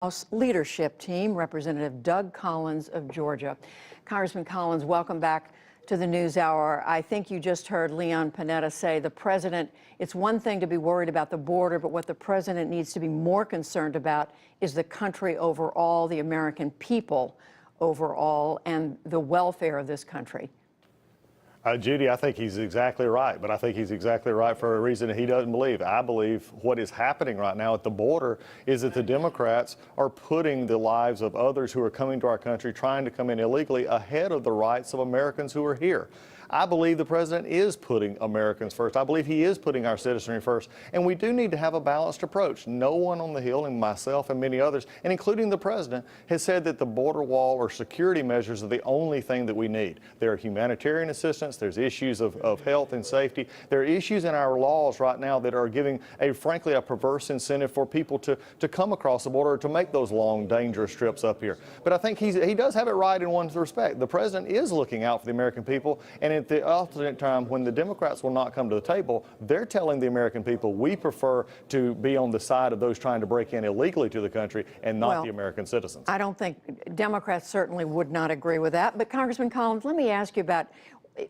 House leadership team, Representative Doug Collins of Georgia. Congressman Collins, welcome back to the NewsHour. I think you just heard Leon Panetta say the president, it's one thing to be worried about the border, but what the president needs to be more concerned about is the country overall, the American people overall, and the welfare of this country. Judy, I think he's exactly right, but I think he's exactly right for a reason he doesn't believe. I believe what is happening right now at the border is that the Democrats are putting the lives of others who are coming to our country, trying to come in illegally, ahead of the rights of Americans who are here. I believe the president is putting Americans first. I believe he is putting our citizenry first. And we do need to have a balanced approach. No one on the Hill, and myself and many others, and including the president, has said that the border wall or security measures are the only thing that we need. There are humanitarian assistance. There's issues of health and safety. There are issues in our laws right now that are giving, frankly, a perverse incentive for people to come across the border or to make those long, dangerous trips up here. But I think he does have it right in one respect. The president is looking out for the American people, and at the alternate time, when the Democrats will not come to the table, they're telling the American people we prefer to be on the side of those trying to break in illegally to the country and not the American citizens. I don't think Democrats certainly would not agree with that. But Congressman Collins, let me ask you about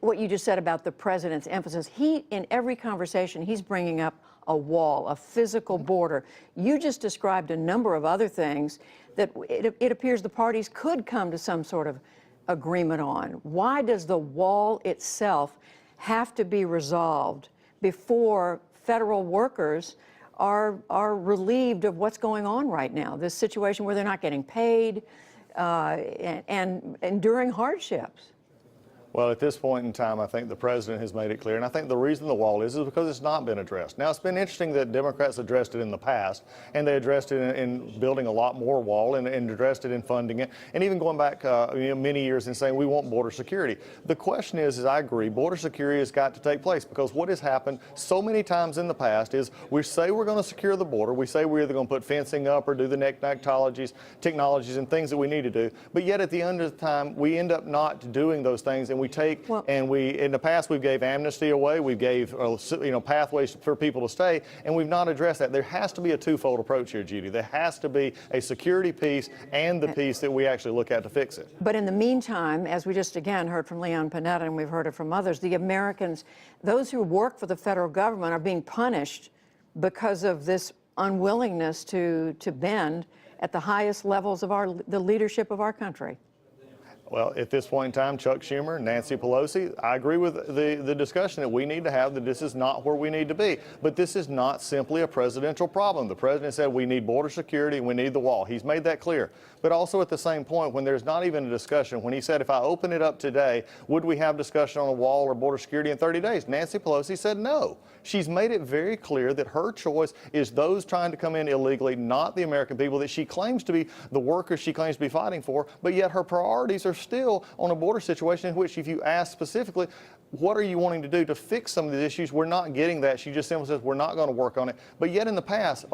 what you just said about the president's emphasis. In every conversation, he's bringing up a wall, a physical border. You just described a number of other things that it appears the parties could come to some sort of agreement on. Why does the wall itself have to be resolved before federal workers are relieved of what's going on right now? This situation where they're not getting paid and enduring hardships. Well, at this point in time, I think the president has made it clear, and I think the reason the wall is because it's not been addressed. Now, it's been interesting that Democrats addressed it in the past, and they addressed it in building a lot more wall and addressed it in funding it, and even going back many years and saying we want border security. The question is I agree, border security has got to take place, because what has happened so many times in the past is we say we're going to secure the border, we say we're either going to put fencing up or do the technologies and things that we need to do, but yet at the end of the time, we end up not doing those things, and we take in the past we gave amnesty away, we gave pathways for people to stay, and we've not addressed that. There has to be a twofold approach here, Judy. There has to be a security piece and the piece that we actually look at to fix it. But in the meantime, as we just again heard from Leon Panetta and we've heard it from others, the Americans, those who work for the federal government, are being punished because of this unwillingness to bend at the highest levels of the leadership of our country. Well, at this point in time, Chuck Schumer, Nancy Pelosi, I agree with the discussion that we need to have, that this is not where we need to be. But this is not simply a presidential problem. The president said we need border security and we need the wall. He's made that clear. But also at the same point, when there's not even a discussion, when he said if I open it up today, would we have discussion on a wall or border security in 30 days? Nancy Pelosi said no. She's made it very clear that her choice is those trying to come in illegally, not the American people that she claims to be, the workers she claims to be fighting for, but yet her priorities are still on a border situation in which, if you ask specifically, what are you wanting to do to fix some of these issues? We're not getting that. She just simply says we're not going to work on it. But yet in the past,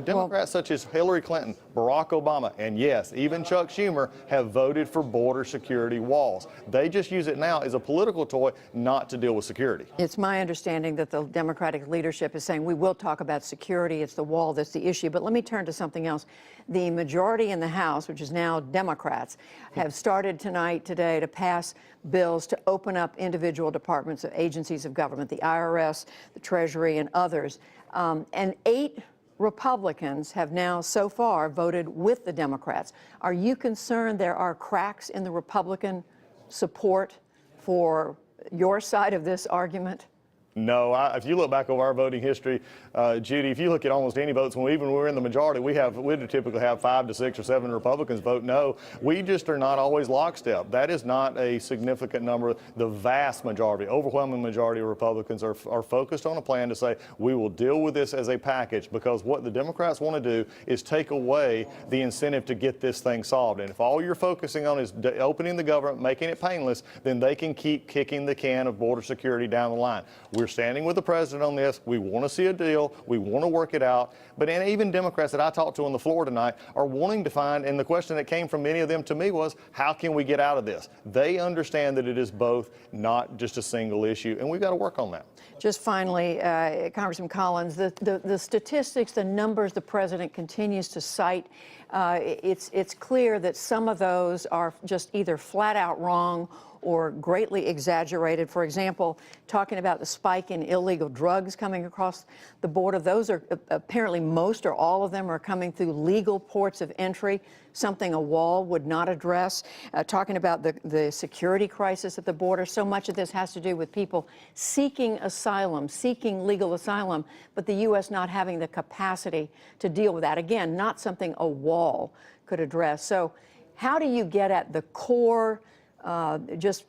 Democrats such as Hillary Clinton, Barack Obama, and yes, even Chuck Schumer have voted for border security walls. They just use it now as a political toy, not to deal with security. It's my understanding that the Democratic leadership is saying we will talk about security. It's the wall that's the issue. But let me turn to something else. The majority in the House, which is now Democrats, have started today to pass bills to open up individual departments of agencies of government, the IRS, the Treasury, and others. And 8 Republicans have now so far voted with the Democrats. Are you concerned there are cracks in the Republican support for your side of this argument? No, if you look back over our voting history, Judy, if you look at almost any votes, when we're in the majority, we typically have 5 to 6 or 7 Republicans vote no. We just are not always lockstep. That is not a significant number. The vast majority, overwhelming majority of Republicans are focused on a plan to say we will deal with this as a package, because what the Democrats want to do is take away the incentive to get this thing solved. And if all you're focusing on is opening the government, making it painless, then they can keep kicking the can of border security down the line. We're standing with the president on this. We want to see a deal. We want to work it out. But even Democrats that I talked to on the floor tonight are wanting to find, and the question that came from many of them to me was, how can we get out of this? They understand that it is both, not just a single issue, and we've got to work on that. Just finally, Congressman Collins, the statistics, the numbers the president continues to cite It's clear that some of those are just either flat out wrong or greatly exaggerated. For example, talking about the spike in illegal drugs coming across the border, those are apparently most or all of them are coming through legal ports of entry, something a wall would not address. Talking about the security crisis at the border, so much of this has to do with people seeking asylum, seeking legal asylum, but the U.S. not having the capacity to deal with that. Again, not something a wall could address. So how do you get at the core just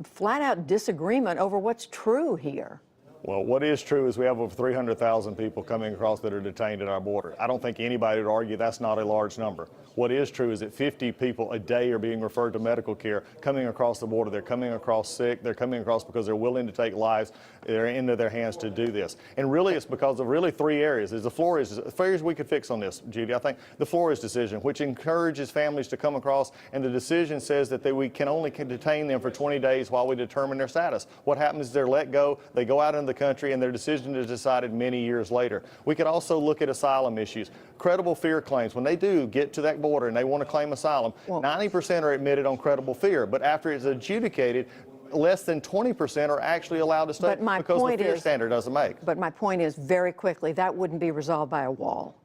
flat out disagreement over what's true here? Well, what is true is we have over 300,000 people coming across that are detained at our border. I don't think anybody would argue that's not a large number. What is true is that 50 people a day are being referred to medical care coming across the border. They're coming across sick. They're coming across because they're willing to take lives into their hands to do this. And really, it's because of really three areas. There's the Flores we could fix on this, Judy. I think the Flores decision, which encourages families to come across, and the decision says that we can only detain them for 20 days while we determine their status. What happens is they're let go, they go out into the country, and their decision is decided many years later. We could also look at asylum issues. Credible fear claims, when they do get to that border and they want to claim asylum, 90% are admitted on credible fear, but after it's adjudicated, less than 20% are actually allowed to stay because the fear standard doesn't make. But my point is, very quickly, that wouldn't be resolved by a wall.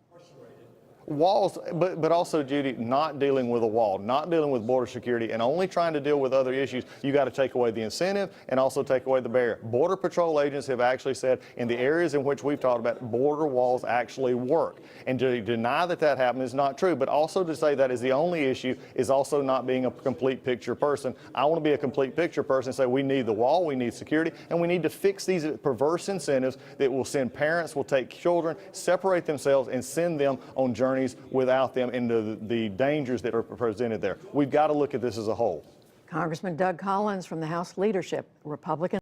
Walls, but also, Judy, not dealing with a wall, not dealing with border security, and only trying to deal with other issues. You got to take away the incentive and also take away the barrier. Border Patrol agents have actually said in the areas in which we've talked about, border walls actually work. And to deny that that happened is not true, but also to say that is the only issue is also not being a complete picture person. I want to be a complete picture person and say we need the wall, we need security, and we need to fix these perverse incentives that will send parents, will take children, separate themselves, and send them on journeys without them into the dangers that are presented there. We've got to look at this as a whole. Congressman Doug Collins from the House leadership, Republican.